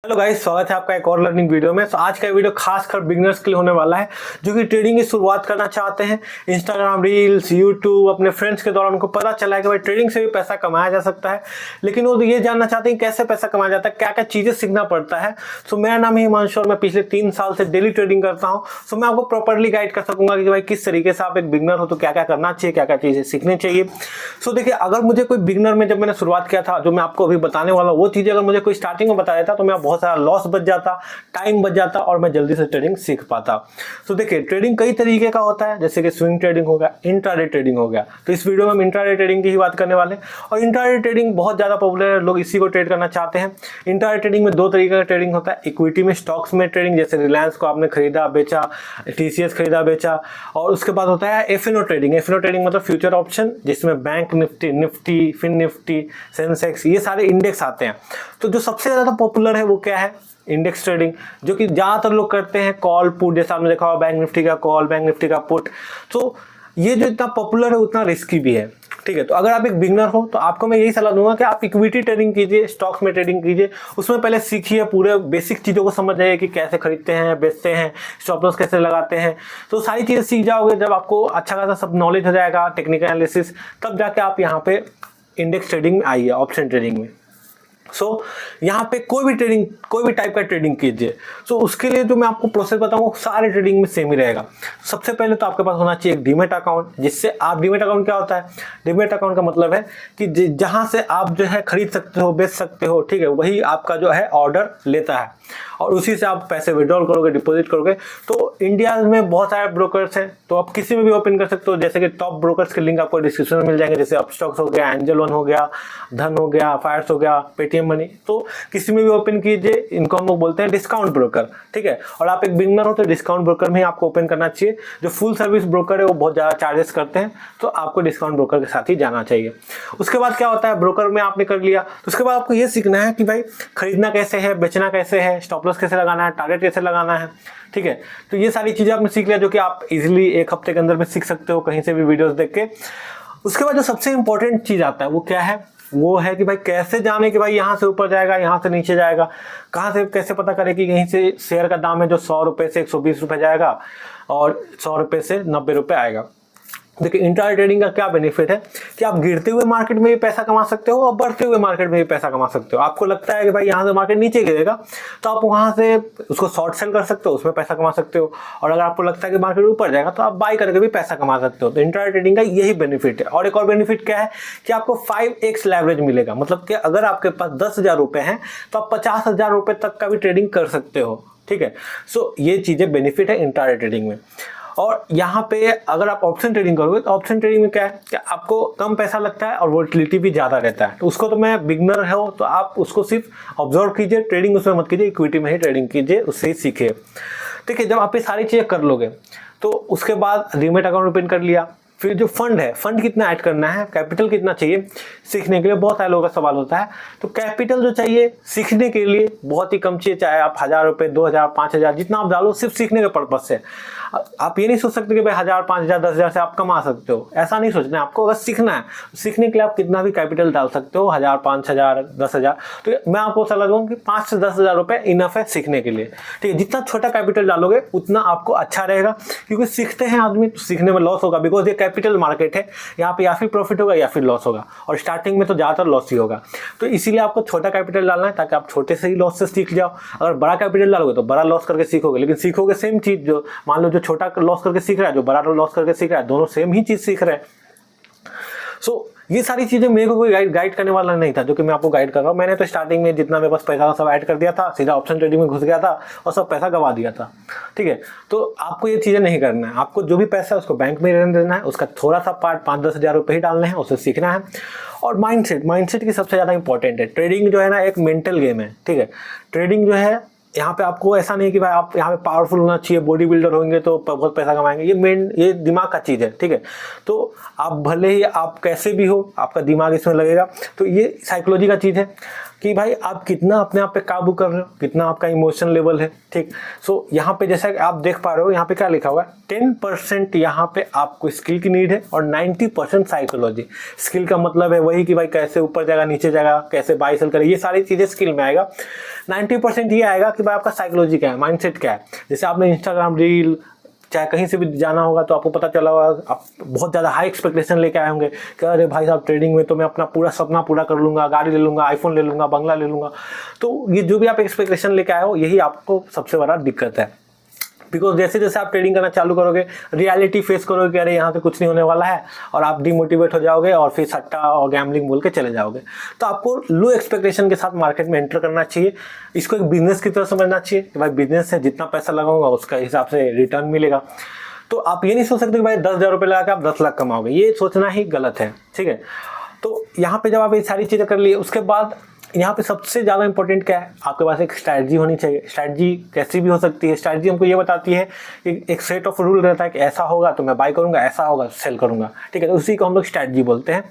Hello guys, स्वागत है आपका एक और लर्निंग वीडियो में। तो आज का वीडियो खासकर बिगनर्स के लिए होने वाला है जो कि ट्रेडिंग की शुरुआत करना चाहते हैं। इंस्टाग्राम रील्स, यूट्यूब, अपने फ्रेंड्स के दौरान उनको पता चला है कि भाई ट्रेडिंग से भी पैसा कमाया जा सकता है, लेकिन वो ये जानना चाहते हैं कैसे पैसा कमाया जाता है, क्या क्या चीज़ें सीखना पड़ता है। सो मेरा नाम है हिमांशु और मैं पिछले 3 साल से डेली ट्रेडिंग करता हूँ। सो मैं आपको प्रॉपरली गाइड कर सकूंगा कि भाई किस तरीके से आप एक बिगनर हो तो क्या क्या करना चाहिए, क्या क्या चीज़ें सीखनी चाहिए। सो देखिए, अगर मुझे कोई बिगनर में जब मैंने शुरुआत किया था, जो मैं आपको अभी बताने वाला वो चीज़ें अगर मुझे कोई स्टार्टिंग में बताया था तो मैं बहुत सारा लॉस बच जाता, टाइम बच जाता और मैं जल्दी से ट्रेडिंग सीख पाता। तो देखिए, ट्रेडिंग कई तरीके का होता है, जैसे कि स्विंग ट्रेडिंग हो गया, इंट्राडे ट्रेडिंग हो गया। तो इस वीडियो में हम इंट्राडे ट्रेडिंग की ही बात करने वाले हैं और इंट्राडे ट्रेडिंग बहुत ज़्यादा पॉपुलर है, लोग इसी को ट्रेड करना चाहते हैं। इंट्राडे ट्रेडिंग में 2 तरीके का ट्रेडिंग होता है। इक्विटी में, स्टॉक्स में ट्रेडिंग, जैसे रिलायंस को आपने खरीदा बेचा, टीसीएस खरीदा बेचा। और उसके बाद होता है एफएनओ ट्रेडिंग। एफएनओ ट्रेडिंग मतलब फ्यूचर ऑप्शन, जिसमें बैंक निफ्टी, फिन निफ्टी, सेंसेक्स, ये सारे इंडेक्स आते हैं। तो जो सबसे ज़्यादा पॉपुलर है वो क्या है? इंडेक्स ट्रेडिंग, जो कि ज़्यादातर लोग करते हैं। कॉल पुट, जैसा आपने देखा होगा, बैंक निफ्टी का कॉल, बैंक निफ्टी का पुट। तो ये जो इतना पॉपुलर है उतना रिस्की भी है, ठीक है। तो अगर आप एक बिगनर हो तो आपको मैं यही सलाह दूंगा कि आप इक्विटी ट्रेडिंग कीजिए, स्टॉक्स में ट्रेडिंग कीजिए। उसमें पहले सीखिए, पूरे बेसिक चीज़ों को समझ जाइए कि कैसे खरीदते हैं, बेचते हैं, स्टॉप लॉस कैसे लगाते हैं। तो सारी चीज़ें सीख जाओगे। जब आपको अच्छा खासा सब नॉलेज हो जाएगा, टेक्निकल एनालिसिस, तब जाके आप यहाँ पे इंडेक्स ट्रेडिंग में आइए, ऑप्शन ट्रेडिंग में। यहाँ पे कोई भी टाइप का ट्रेडिंग कीजिए। उसके लिए जो मैं आपको प्रोसेस बताऊंगा सारे ट्रेडिंग में सेम ही रहेगा। सबसे पहले तो आपके पास होना चाहिए एक डीमैट अकाउंट, जिससे आप, डीमैट अकाउंट क्या होता है? डीमैट अकाउंट का मतलब है कि जहां से आप जो है खरीद सकते हो, बेच सकते हो, ठीक है, वही आपका जो है ऑर्डर लेता है और उसी से आप पैसे विड्रॉल करोगे, डिपॉजिट करोगे। तो इंडिया में बहुत सारे ब्रोकर्स हैं, तो आप किसी में भी ओपन कर सकते हो। जैसे कि टॉप ब्रोकर्स के लिंक आपको डिस्क्रिप्शन में मिल जाएंगे, जैसे अपस्टॉक्स हो गया, एंजल वन हो गया, धन हो गया, फायर्स हो गया, पेटीएम मनी। तो किसी में भी ओपन कीजिए, इनको हम लोग बोलते हैं डिस्काउंट ब्रोकर, ठीक है। और आप एक बिगनर हो तो डिस्काउंट ब्रोकर में आपको ओपन करना चाहिए। जो फुल सर्विस ब्रोकर है वो बहुत ज़्यादा चार्जेस करते हैं, तो आपको डिस्काउंट ब्रोकर के साथ ही जाना चाहिए। उसके बाद क्या होता है, ब्रोकर में आपने कर लिया तो उसके बाद आपको ये सीखना है कि भाई खरीदना कैसे है, बेचना कैसे है, स्टॉप लॉस कैसे लगाना है, टारगेट कैसे लगाना है, ठीक है। तो ये सारी चीज़ें आपने सीख लिया, जो कि आप इजीली 1 हफ्ते के अंदर में सीख सकते हो, कहीं से भी वीडियोस देख के। उसके बाद जो सबसे इंपॉर्टेंट चीज़ आता है वो क्या है? वो है कि भाई कैसे जाने कि भाई यहाँ से ऊपर जाएगा, यहाँ से नीचे जाएगा, कहाँ से कैसे पता करें कि कहीं से शेयर का दाम है जो 100 रुपये से 120 रुपये जाएगा और 100 रुपये से 90 रुपये आएगा। देखिए, इंट्राडे ट्रेडिंग का क्या बेनिफिट है कि आप गिरते हुए मार्केट में भी पैसा कमा सकते हो और बढ़ते हुए मार्केट में भी पैसा कमा सकते हो। आपको लगता है कि भाई यहाँ से मार्केट नीचे गिरेगा तो आप वहाँ से उसको शॉर्ट सेल कर सकते हो, उसमें पैसा कमा सकते हो। और अगर आपको लगता है कि मार्केट ऊपर जाएगा तो आप बाई करके भी पैसा कमा सकते हो। तो इंट्राडे ट्रेडिंग का यही बेनिफिट है। और एक और बेनिफिट क्या है कि आपको 5x लेवरेज मिलेगा। मतलब कि अगर आपके पास 10,000 रुपये हैं तो आप 50,000 रुपये तक का भी ट्रेडिंग कर सकते हो, ठीक है। ये चीज़ें बेनिफिट है इंट्राडे ट्रेडिंग में। और यहाँ पे अगर आप ऑप्शन ट्रेडिंग करोगे तो ऑप्शन ट्रेडिंग में क्या है कि आपको कम पैसा लगता है और वोलेटिलिटी भी ज़्यादा रहता है। तो उसको, तो मैं बिगनर हो तो आप उसको सिर्फ ऑब्जर्व कीजिए, ट्रेडिंग उसमें मत कीजिए, इक्विटी में ही ट्रेडिंग कीजिए, उससे ही सीखिए, ठीक है। जब आप ये सारी चीज़ें कर लोगे तो उसके बाद डीमैट अकाउंट ओपन कर लिया। फिर जो फंड है, फंड कितना ऐड करना है, कैपिटल कितना चाहिए सीखने के लिए, बहुत सारे लोगों का सवाल होता है। तो कैपिटल जो चाहिए सीखने के लिए बहुत ही कम चाहिए, चाहे आप 1,000 रुपये, 2,000, 5,000 जितना आप डालो, सिर्फ सीखने के पर्पज से। आप ये नहीं सोच सकते कि भाई 1,000, 5,000, 10,000 से आप कमा सकते हो, ऐसा नहीं सोचना है आपको। अगर सीखना है, सीखने के लिए आप कितना भी कैपिटल डाल सकते हो, 1,000, 5,000, 10,000। तो मैं आपको सलाह दूंगा कि 5 से 10,000 रुपये इनफ है सीखने के लिए, ठीक है। जितना छोटा कैपिटल डालोगे उतना आपको अच्छा रहेगा, क्योंकि सीखते हैं आदमी तो सीखने में लॉस होगा, बिकॉज ये कैपिटल मार्केट है, यहाँ पे या फिर प्रॉफिट होगा या फिर लॉस होगा, और स्टार्टिंग में तो ज़्यादातर लॉस ही होगा। तो इसीलिए आपको छोटा कैपिटल डालना है ताकि आप छोटे से ही लॉस से सीख जाओ। अगर बड़ा कैपिटल डालोगे तो बड़ा लॉस करके सीखोगे, लेकिन सीखोगे सेम चीज़। जो मान लो जो छोटा लॉस करके सीख रहा है, जो बड़ा लॉस करके सीख रहा है, दोनों सेम ही चीज़ सीख रहे हैं। ये सारी चीज़ें मेरे को कोई गाइड करने वाला नहीं था, जो कि मैं आपको गाइड कर रहा हूँ। मैंने तो स्टार्टिंग में जितना मेरे पास पैसा था सब ऐड कर दिया था, सीधा ऑप्शन ट्रेडिंग में घुस गया था और सब पैसा गवा दिया था, ठीक है। तो आपको ये चीज़ें नहीं करना है। आपको जो भी पैसा है उसको बैंक में रहने देना है, उसका थोड़ा सा पार्ट 5-10 हज़ार रुपये ही डालने हैं, उसे सीखना है। और माइंडसेट की सबसे ज़्यादा इंपॉर्टेंट है। ट्रेडिंग जो है ना एक मेंटल गेम है, ठीक है। ट्रेडिंग जो है, यहाँ पे आपको ऐसा नहीं कि भाई आप यहाँ पे पावरफुल होना चाहिए, बॉडी बिल्डर होंगे तो बहुत पैसा कमाएंगे, ये दिमाग का चीज़ है, ठीक है। तो आप भले ही आप कैसे भी हो, आपका दिमाग इसमें लगेगा, तो ये साइकोलॉजी का चीज़ है। कि भाई आप कितना अपने आप पे काबू कर रहे हो, कितना आपका इमोशन लेवल है, ठीक। सो यहाँ पे जैसा कि आप देख पा रहे हो, यहाँ पे क्या लिखा हुआ है, 10% यहाँ पे आपको स्किल की नीड है और 90% साइकोलॉजी। स्किल का मतलब है वही कि भाई कैसे ऊपर जाएगा, नीचे जाएगा, कैसे बाई सेल करे, ये सारी चीज़ें स्किल में आएगा। 90% ये आएगा कि भाई आपका साइकोलॉजी क्या है, माइंडसेट क्या है। जैसे आपने इंस्टाग्राम रील चाहे कहीं से भी जाना होगा तो आपको पता चला होगा, आप बहुत ज़्यादा हाई एक्सपेक्टेशन लेके आए होंगे कि अरे भाई साहब ट्रेडिंग में तो मैं अपना पूरा सपना पूरा कर लूँगा, गाड़ी ले लूँगा, आईफोन ले लूँगा, बंगला ले लूँगा। तो ये जो भी आप एक्सपेक्टेशन लेके आए हो, यही आपको सबसे बड़ा दिक्कत है। बिकॉज जैसे जैसे आप ट्रेडिंग करना चालू करोगे, रियलिटी फेस करोगे कि अरे यहाँ पे कुछ नहीं होने वाला है, और आप डिमोटिवेट हो जाओगे और फिर सट्टा और गैम्बलिंग बोल के चले जाओगे। तो आपको लो एक्सपेक्टेशन के साथ मार्केट में एंटर करना चाहिए। इसको एक बिजनेस की तरह समझना चाहिए कि भाई बिजनेस है, जितना पैसा लगाऊंगा उसका हिसाब से रिटर्न मिलेगा। तो आप ये नहीं सोच सकते कि भाई 10,000 रुपये लगा के आप 10 लाख कमाओगे, ये सोचना ही गलत है, ठीक है। तो यहाँ पे जब आप ये सारी चीज़ें कर लिए, उसके बाद यहाँ पे सबसे ज़्यादा इंपॉर्टेंट क्या है, आपके पास एक स्ट्रैटेजी होनी चाहिए। स्ट्रैटेजी कैसी भी हो सकती है। स्ट्रैटेजी हमको ये बताती है कि एक सेट ऑफ रूल रहता है कि ऐसा होगा तो मैं बाई करूँगा, ऐसा होगा सेल करूँगा, ठीक है। तो उसी को हम लोग स्ट्रैटेजी बोलते हैं।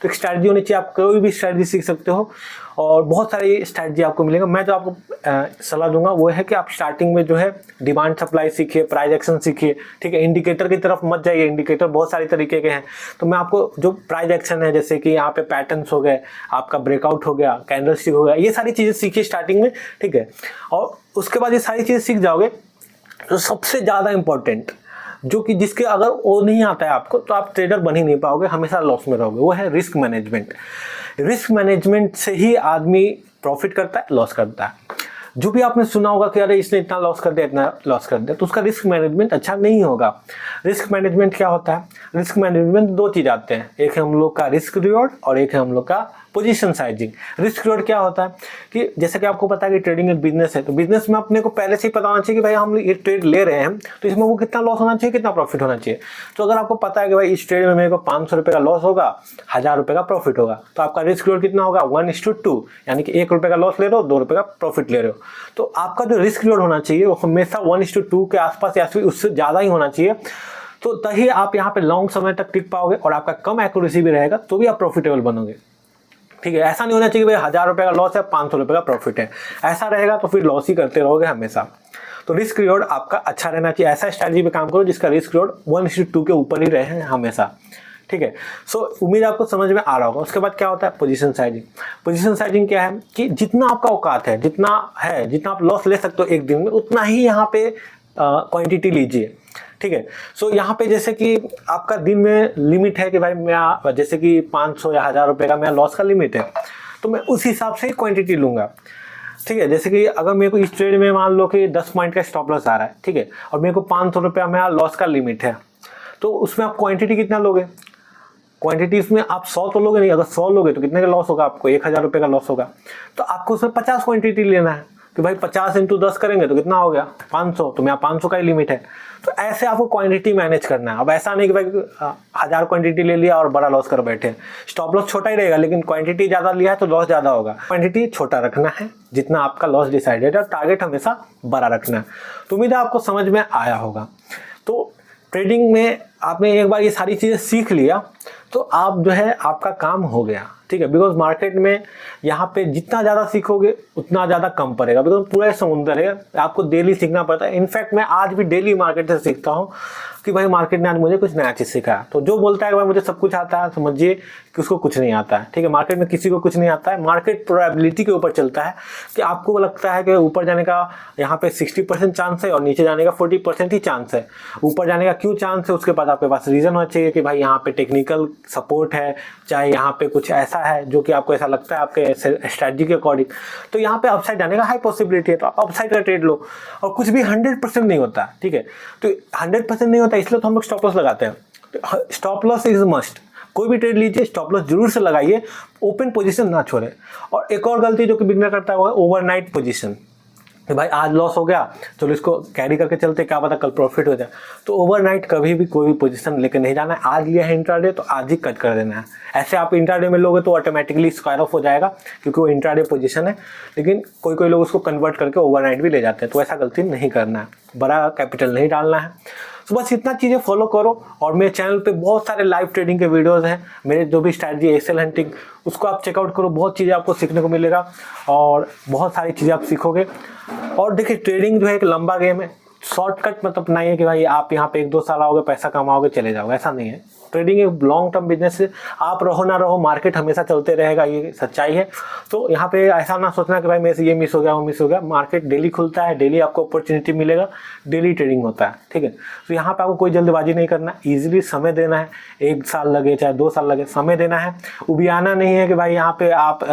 तो एक स्ट्रैटेजी होनी चाहिए। आप कोई भी स्ट्रैटेजी सीख सकते हो और बहुत सारी स्ट्रैटेजी आपको मिलेगा। मैं जो आपको सलाह दूंगा वो है कि आप स्टार्टिंग में जो है डिमांड सप्लाई सीखिए, प्राइस एक्शन सीखिए, ठीक है। इंडिकेटर की तरफ मत जाइए, इंडिकेटर बहुत सारी तरीके के हैं। तो मैं आपको जो प्राइस एक्शन है, जैसे कि यहाँ पे पैटर्न्स हो गए, आपका ब्रेकआउट हो गया, कैंडलस्टिक हो गया, ये सारी चीज़ें सीखिए स्टार्टिंग में, ठीक है। और उसके बाद ये सारी चीज़ें सीख जाओगे तो सबसे ज़्यादा इंपॉर्टेंट जो कि जिसके अगर वो नहीं आता है आपको तो आप ट्रेडर बन ही नहीं पाओगे, हमेशा लॉस में रहोगे, वो है रिस्क मैनेजमेंट। रिस्क मैनेजमेंट से ही आदमी प्रॉफिट करता है, लॉस करता है। जो भी आपने सुना होगा कि अरे इसने इतना लॉस कर दिया, इतना लॉस कर दिया, तो उसका रिस्क मैनेजमेंट अच्छा नहीं होगा। रिस्क मैनेजमेंट क्या होता है? रिस्क मैनेजमेंट दो चीज़ आते हैं, एक है हम लोग का रिस्क रिवॉर्ड और एक है हम लोग का पोजीशन साइजिंग। रिस्क रिवॉर्ड क्या होता है कि जैसे कि आपको पता है कि ट्रेडिंग एक बिजनेस है, तो बिजनेस में अपने को पहले से ही पता होना चाहिए कि भाई हम ये ट्रेड ले रहे हैं तो इसमें वो कितना लॉस होना चाहिए, कितना प्रॉफिट होना चाहिए। तो अगर आपको पता है कि भाई इस ट्रेड में मेरे को 500 रुपये का लॉस होगा, 1000 रुपये का प्रॉफिट होगा, तो आपका रिस्क रिवॉर्ड कितना होगा? 1:2, यानी कि 1 रुपये का लॉस ले रहे हो, 2 रुपये का प्रॉफिट ले रहे हो। तो आपका जो रिस्क रिवॉर्ड होना चाहिए वो हमेशा 1:2 के आसपास या फिर उससे ज़्यादा ही होना चाहिए। तो तभी आप यहाँ पे लॉन्ग समय तक टिक पाओगे और आपका कम एक्यूरेसी भी रहेगा तो भी आप प्रॉफिटेबल बनोगे, ठीक है। ऐसा नहीं होना चाहिए कि भाई 1000 रुपये का लॉस है, 500 रुपये का प्रॉफिट है। ऐसा रहेगा तो फिर लॉस ही करते रहोगे हमेशा। तो रिस्क रिवॉर्ड आपका अच्छा रहना चाहिए। ऐसा स्ट्रैटेजी पे काम करो जिसका रिस्क रिवॉर्ड 1:2 के ऊपर ही रहे हमेशा, ठीक है। सो उम्मीद आपको समझ में आ रहा होगा। उसके बाद क्या होता है? Position sizing. पोजीशन साइजिंग क्या है कि जितना आपका औकात है, जितना आप लॉस ले सकते हो एक दिन में, उतना ही यहाँ पे क्वांटिटी लीजिए, ठीक है। सो यहाँ पे जैसे कि आपका दिन में लिमिट है कि भाई मैं जैसे कि 500 या 1000 रुपये का मेरा लॉस का लिमिट है, तो मैं उस हिसाब से ही क्वांटिटी लूँगा, ठीक है। जैसे कि अगर मेरे को इस ट्रेड में मान लो कि 10 पॉइंट का स्टॉप लॉस आ रहा है, ठीक है, और मेरे को 500 रुपया मेरा लॉस का लिमिट है, तो उसमें आप क्वांटिटी कितना लोगे? क्वांटिटी इसमें आप 100 तो लोगे नहीं। अगर 100 लोगे तो कितने का लॉस होगा? आपको 1000 रुपये का लॉस होगा। तो आपको उसमें 50 क्वांटिटी लेना है कि भाई 50 × 10 करेंगे तो कितना हो गया? 500। तो मेरा 500 का ही लिमिट है। तो ऐसे आपको क्वांटिटी मैनेज करना है। अब ऐसा नहीं कि भाई 1000 क्वांटिटी ले लिया और बड़ा लॉस कर बैठे। स्टॉप लॉस छोटा ही रहेगा लेकिन क्वांटिटी ज़्यादा लिया है तो लॉस ज़्यादा होगा। क्वांटिटी छोटा रखना है जितना आपका लॉस डिसाइडेड है, और टारगेट हमेशा बड़ा रखना है। तो उम्मीद है आपको समझ में आया होगा। तो ट्रेडिंग में आपने एक बार ये सारी चीज़ें सीख लिया तो आप जो है आपका काम हो गया, ठीक है। बिकॉज मार्केट में यहाँ पे जितना ज़्यादा सीखोगे उतना ज़्यादा कम पड़ेगा, बिकॉज पूरा समुंदर है, आपको डेली सीखना पड़ता है। इनफैक्ट मैं आज भी डेली मार्केट से सीखता हूँ कि भाई मार्केट ने आज मुझे कुछ नया चीज़ सिखाया। तो जो बोलता है कि भाई मुझे सब कुछ आता है, समझिए कि उसको कुछ नहीं आता है, ठीक है। मार्केट में किसी को कुछ नहीं आता है। मार्केट प्रोबेबिलिटी के ऊपर चलता है कि आपको लगता है कि ऊपर जाने का यहाँ पे 60% चांस है और नीचे जाने का 40% ही चांस है। ऊपर जाने का क्यों चांस है? उसके बाद आपके पास रीज़न होना चाहिए कि भाई यहाँ पे टेक्निकल सपोर्ट है, चाहे यहाँ पे कुछ ऐसा है जो कि आपको ऐसा लगता है आपके स्ट्रैटेजी के अकॉर्डिंग। तो यहाँ पे अपसाइड जाने का हाई पॉसिबिलिटी है, तो आप अपसाइड का ट्रेड लो। और कुछ भी 100% नहीं होता, ठीक है। तो 100% नहीं होता इसलिए तो हम लोग स्टॉप लॉस लगाते हैं। Stop loss is must. कोई भी ट्रेड लीजिए स्टॉप लॉस जरूर से लगाइए, ओपन पोजीशन ना छोड़े। और एक और गलती जो कि बिगनर करता है वो है ओवरनाइट पोजीशन। कि भाई आज लॉस हो गया चलो इसको कैरी करके चलते, क्या पता कल प्रॉफिट हो जाए। तो ओवरनाइट कभी भी कोई भी पोजीशन लेकर नहीं जाना है। आज लिया है इंट्राडे तो आज ही कट कर देना है। ऐसे आप इंट्राडे में लोगे तो ऑटोमेटिकली स्क्वायर ऑफ हो जाएगा क्योंकि वो इंट्राडे पोजीशन है। लेकिन कोई लोग उसको कन्वर्ट करके ओवरनाइट भी ले जाते हैं, तो ऐसा गलती नहीं करना है। बड़ा कैपिटल नहीं डालना है। तो बस इतना चीज़ें फॉलो करो। और मेरे चैनल पे बहुत सारे लाइव ट्रेडिंग के वीडियोस हैं, मेरे जो भी स्ट्रैटेजी एक्सेल हंटिंग, उसको आप चेकआउट करो, बहुत चीज़ें आपको सीखने को मिलेगा और बहुत सारी चीज़ें आप सीखोगे। और देखिए ट्रेडिंग जो है एक लंबा गेम है, शॉर्टकट मतलब नहीं है कि भाई आप यहाँ पे 1-2 साल आओगे, पैसा कमाओगे, चले जाओगे, ऐसा नहीं है। ट्रेडिंग एक लॉन्ग टर्म बिजनेस है, आप रहो ना रहो मार्केट हमेशा चलते रहेगा, ये सच्चाई है। तो यहाँ पे ऐसा ना सोचना कि भाई मेरे से ये मिस हो गया, वो मिस हो गया। मार्केट डेली खुलता है, डेली आपको अपॉर्चुनिटी मिलेगा, डेली ट्रेडिंग होता है, ठीक है। तो यहाँ पे आपको कोई जल्दबाजी नहीं करना, ईजिली समय देना है, 1 साल लगे चाहे 2 साल लगे, समय देना है। उबियाना नहीं है कि भाई यहाँ पे आप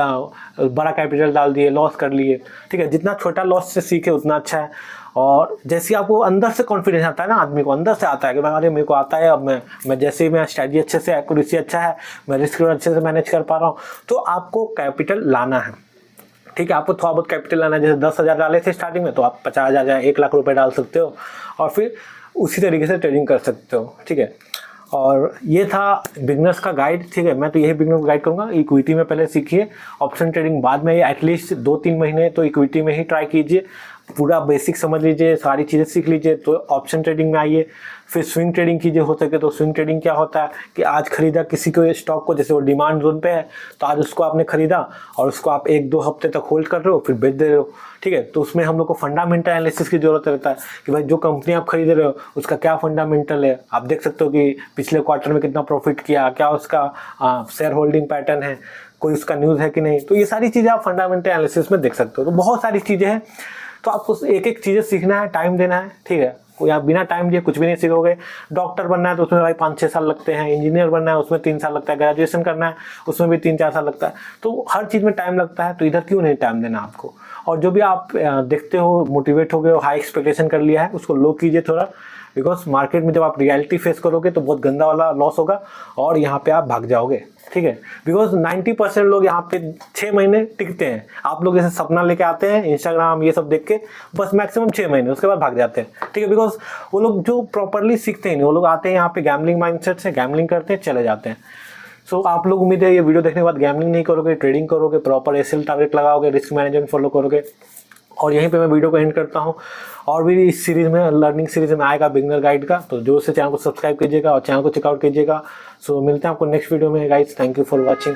बड़ा कैपिटल डाल दिए, लॉस कर लिए, ठीक है। जितना छोटा लॉस से सीखे उतना अच्छा है। और जैसे आपको अंदर से कॉन्फिडेंस आता है ना, आदमी को अंदर से आता है कि भाई अरे मेरे को आता है, अब मैं जैसे ही मैं स्ट्रैटेजी अच्छे से, एक्यूरेसी अच्छा है, मैं रिस्क अच्छे से मैनेज कर पा रहा हूँ, तो आपको कैपिटल लाना है, ठीक है। आपको थोड़ा बहुत कैपिटल लाना है, जैसे 10,000 डाले थे स्टार्टिंग में, तो आप 50,000 या 1 लाख रुपए डाल सकते हो और फिर उसी तरीके से ट्रेडिंग कर सकते हो, ठीक है। और ये था बिगनर्स का गाइड, ठीक है। मैं तो यही बिगनर को गाइड करूँगा, इक्विटी में पहले सीखिए, ऑप्शन ट्रेडिंग बाद में, एटलीस्ट 2-3 महीने तो इक्विटी में ही ट्राई कीजिए, पूरा बेसिक समझ लीजिए, सारी चीज़ें सीख लीजिए, तो ऑप्शन ट्रेडिंग में आइए। फिर स्विंग ट्रेडिंग कीजिए, हो सके तो। स्विंग ट्रेडिंग क्या होता है कि आज खरीदा किसी को स्टॉक को, जैसे वो डिमांड जोन पे है, तो आज उसको आपने खरीदा और उसको आप 1-2 हफ्ते तक होल्ड कर रहे हो, फिर बेच दे रहे हो, ठीक है। तो उसमें हम लोग को फंडामेंटल एनालिसिस की जरूरत रहता है कि भाई जो कंपनी आप खरीद रहे हो उसका क्या फंडामेंटल है। आप देख सकते हो कि पिछले क्वार्टर में कितना प्रॉफिट किया, क्या उसका शेयर होल्डिंग पैटर्न है, कोई उसका न्यूज़ है कि नहीं। तो ये सारी चीज़ें आप फंडामेंटल एनालिसिस में देख सकते हो। तो बहुत सारी चीज़ें हैं, तो आपको एक एक चीज़ें सीखना है, टाइम देना है, ठीक है। कोई आप बिना टाइम दिए कुछ भी नहीं सीखोगे। डॉक्टर बनना है तो उसमें भाई 5-6 साल लगते हैं, इंजीनियर बनना है उसमें 3 साल लगता है, ग्रेजुएशन करना है उसमें भी 3-4 साल लगता है। तो हर चीज़ में टाइम लगता है, तो इधर क्यों नहीं टाइम देना आपको। और जो भी आप देखते हो, मोटिवेट हो गए हो, हाई एक्सपेक्टेशन कर लिया है, उसको लो कीजिए थोड़ा, बिकॉज मार्केट में जब आप रियलिटी फेस करोगे तो बहुत गंदा वाला लॉस होगा और यहाँ पे आप भाग जाओगे, ठीक है। बिकॉज 90% लोग यहाँ पे 6 महीने टिकते हैं। आप लोग जैसे सपना लेके आते हैं इंस्टाग्राम ये सब देख के, बस मैक्सिमम 6 महीने, उसके बाद भाग जाते हैं, ठीक है। बिकॉज वो लोग जो प्रॉपरली सीखते हैं नहीं, वो लोग आते हैं यहाँ पे गैमलिंग माइंडसेट से, गैमलिंग करते हैं, चले जाते हैं। सो आप लोग उम्मीद है ये वीडियो देखने के बाद गैमलिंग नहीं करोगे, ट्रेडिंग करोगे, प्रॉपर एसएल टारगेट लगाओगे, रिस्क मैनेजमेंट फॉलो करोगे। और यहीं पे मैं वीडियो को एंड करता हूँ। और भी इस सीरीज़ में, लर्निंग सीरीज़ में आएगा बिगनर गाइड का, तो जो से चैनल को सब्सक्राइब कीजिएगा और चैनल को चेकआउट कीजिएगा। सो मिलते हैं आपको नेक्स्ट वीडियो में guys. Thank you for watching.